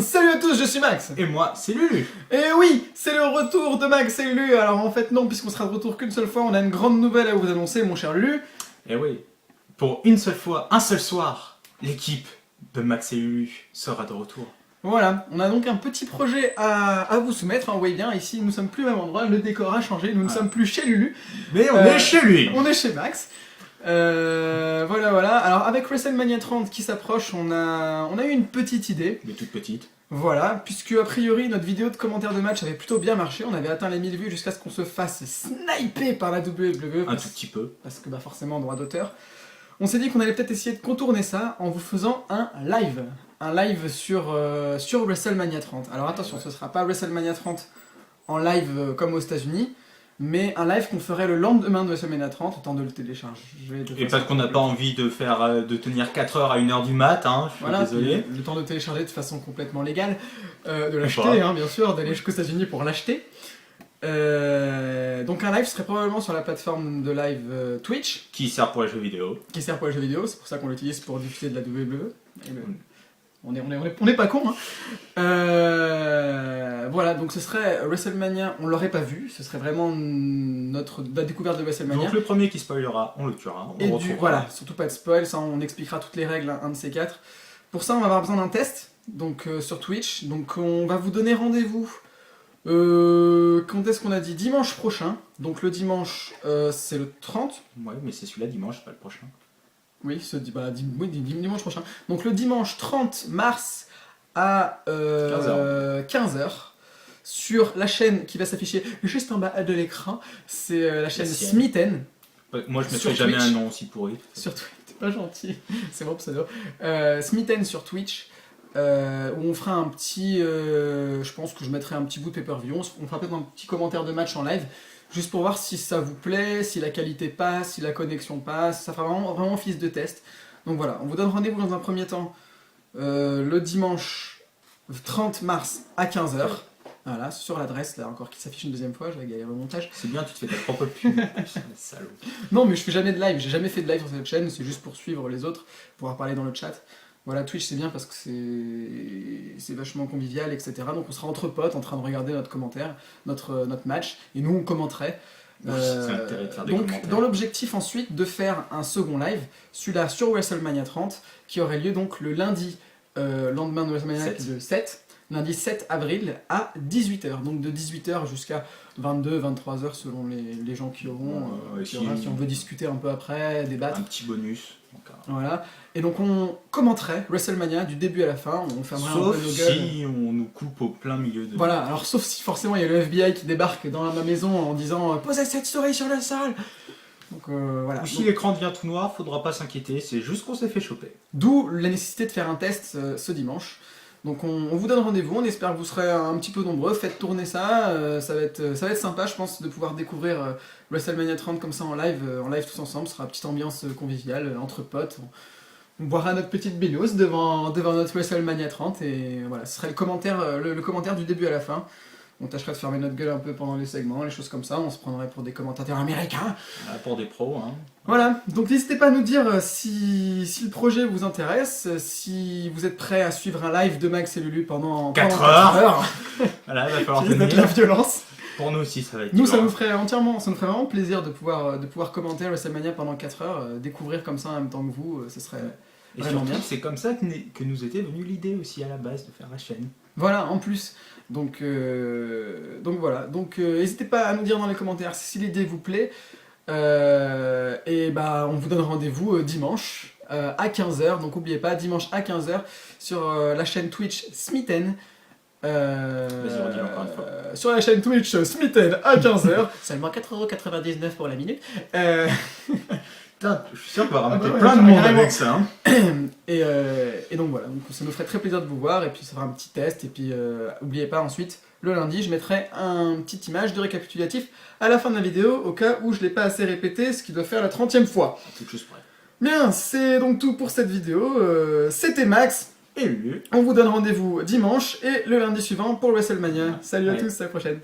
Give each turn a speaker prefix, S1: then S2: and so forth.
S1: Salut à tous, je suis Max.
S2: Et moi, c'est Lulu.
S1: Et oui, c'est le retour de Max et Lulu. Alors en fait non, puisqu'on sera de retour qu'une seule fois, on a une grande nouvelle à vous annoncer, mon cher Lulu.
S2: Et oui, pour une seule fois, un seul soir, l'équipe de Max et Lulu sera de retour.
S1: Voilà, on a donc un petit projet à vous soumettre. Vous voyez bien, ici nous sommes plus au même endroit, le décor a changé, nous ne sommes plus chez Lulu.
S2: Mais on est chez lui.
S1: On est chez Max. Voilà. Alors avec WrestleMania 30 qui s'approche, on a eu une petite idée.
S2: Mais toute petite.
S1: Voilà, puisque a priori notre vidéo de commentaire de match avait plutôt bien marché, on avait atteint les 1000 vues jusqu'à ce qu'on se fasse sniper par la WWE.
S2: Un tout petit peu.
S1: Parce que forcément droit d'auteur. On s'est dit qu'on allait peut-être essayer de contourner ça en vous faisant un live. Un live sur WrestleMania 30. Alors attention, ce sera pas WrestleMania 30 en live comme aux États-Unis, mais un live qu'on ferait le lendemain de WrestleMania 30, autant de le télécharger.
S2: Et parce qu'on n'a pas envie de de tenir 4 heures à 1 h du mat, hein, je suis désolé.
S1: Le temps de télécharger de façon complètement légale, de l'acheter, hein, bien sûr, d'aller jusqu'aux États-Unis pour l'acheter. Donc un live serait probablement sur la plateforme de live Twitch.
S2: Qui sert pour les jeux vidéo.
S1: Qui sert pour les jeux vidéo, c'est pour ça qu'on l'utilise pour diffuser de la WWE. On est pas con, hein. Voilà, donc ce serait WrestleMania, on l'aurait pas vu, ce serait vraiment la découverte de WrestleMania.
S2: Donc le premier qui spoilera, on le tuera.
S1: Voilà, surtout pas de spoil, ça on expliquera toutes les règles, un de ces quatre. Pour ça on va avoir besoin d'un test, donc sur Twitch, donc on va vous donner rendez-vous. Quand est-ce qu'on a dit? Dimanche prochain, donc le dimanche c'est le 30.
S2: Ouais, mais c'est celui-là dimanche, pas le prochain.
S1: Oui, dimanche prochain. Donc le dimanche 30 mars à 15h sur la chaîne qui va s'afficher juste en bas de l'écran. C'est la chaîne Smithen.
S2: Moi je mettrai jamais un nom aussi pourri.
S1: Sur Twitch, t'es pas gentil. C'est mon pseudo. Smithen sur Twitch. Où on fera un petit... je pense que je mettrai un petit bout de pay-per-view. On fera peut-être un petit commentaire de match en live. Juste pour voir si ça vous plaît, si la qualité passe, si la connexion passe, ça fera vraiment office de test. Donc voilà, on vous donne rendez-vous dans un premier temps le dimanche 30 mars à 15h. Voilà, sur l'adresse là encore qui s'affiche une deuxième fois, je vais galérer au montage.
S2: C'est bien, tu te fais ta propre pub. Salaud.
S1: Non mais je fais jamais de live, j'ai jamais fait de live sur cette chaîne, c'est juste pour suivre les autres, pouvoir parler dans le chat. Voilà, Twitch c'est bien parce que c'est vachement convivial, etc. Donc on sera entre potes en train de regarder notre commentaire, notre match, et nous on commenterait.
S2: Oui, de faire des
S1: donc
S2: commentaires.
S1: dans l'objectif ensuite de faire un second live, celui-là sur WrestleMania 30, qui aurait lieu donc le lundi, lendemain de WrestleMania 7, lundi 7 avril à 18h. Donc de 18h jusqu'à 22-23h selon les gens qui auront, si on veut discuter un peu après, débattre.
S2: Un petit bonus.
S1: Voilà. Et donc on commenterait WrestleMania du début à la fin, on fermerait un peu nos gueules.
S2: Sauf si on nous coupe au plein milieu de...
S1: Voilà, alors sauf si forcément il y a le FBI qui débarque dans ma maison en disant « Posez cette story sur la salle !» Donc voilà.
S2: Ou si l'écran devient tout noir, faudra pas s'inquiéter, c'est juste qu'on s'est fait choper.
S1: D'où la nécessité de faire un test ce dimanche. Donc on vous donne rendez-vous, on espère que vous serez un petit peu nombreux, faites tourner ça, ça va être sympa je pense de pouvoir découvrir WrestleMania 30 comme ça en live tous ensemble, ce sera une petite ambiance conviviale entre potes, on boira notre petite baignose devant notre WrestleMania 30 et voilà, ce serait le commentaire du début à la fin. On tâcherait de fermer notre gueule un peu pendant les segments, les choses comme ça, on se prendrait pour des commentateurs américains.
S2: Pour des pros, hein.
S1: Voilà, donc n'hésitez pas à nous dire si le projet vous intéresse, si vous êtes prêts à suivre un live de Max et Lulu pendant
S2: 4 heures.
S1: Voilà,
S2: il va falloir
S1: tenir. De la violence.
S2: Pour nous aussi, ça va être
S1: Nous,
S2: dur.
S1: ça nous ferait vraiment plaisir de pouvoir commenter WrestleMania pendant 4 heures, découvrir comme ça en même temps que vous, ce serait
S2: et
S1: vraiment
S2: surtout,
S1: bien.
S2: c'est comme ça que nous était venue l'idée aussi à la base de faire la chaîne.
S1: Voilà, en plus. Donc voilà, n'hésitez pas à nous dire dans les commentaires si l'idée vous plaît. Et on vous donne rendez-vous dimanche à 15h. Donc n'oubliez pas, dimanche à 15h sur la chaîne Twitch Smithen.
S2: Vas-y, redis encore une fois.
S1: Sur la chaîne Twitch Smithen à 15h. Seulement 4,99€ pour la minute.
S2: Putain, je suis sûr qu'on va ramener plein de monde avec ça. Hein.
S1: Et donc voilà, donc ça nous ferait très plaisir de vous voir, et puis ça fera un petit test, et puis n'oubliez pas ensuite, le lundi, je mettrai une petite image de récapitulatif à la fin de la vidéo, au cas où je ne l'ai pas assez répété, ce qui doit faire la 30e fois.
S2: Toute chose près.
S1: Bien, c'est donc tout pour cette vidéo, c'était Max,
S2: et Lulu.
S1: On vous donne rendez-vous dimanche, et le lundi suivant pour WrestleMania. Salut à tous, à la prochaine.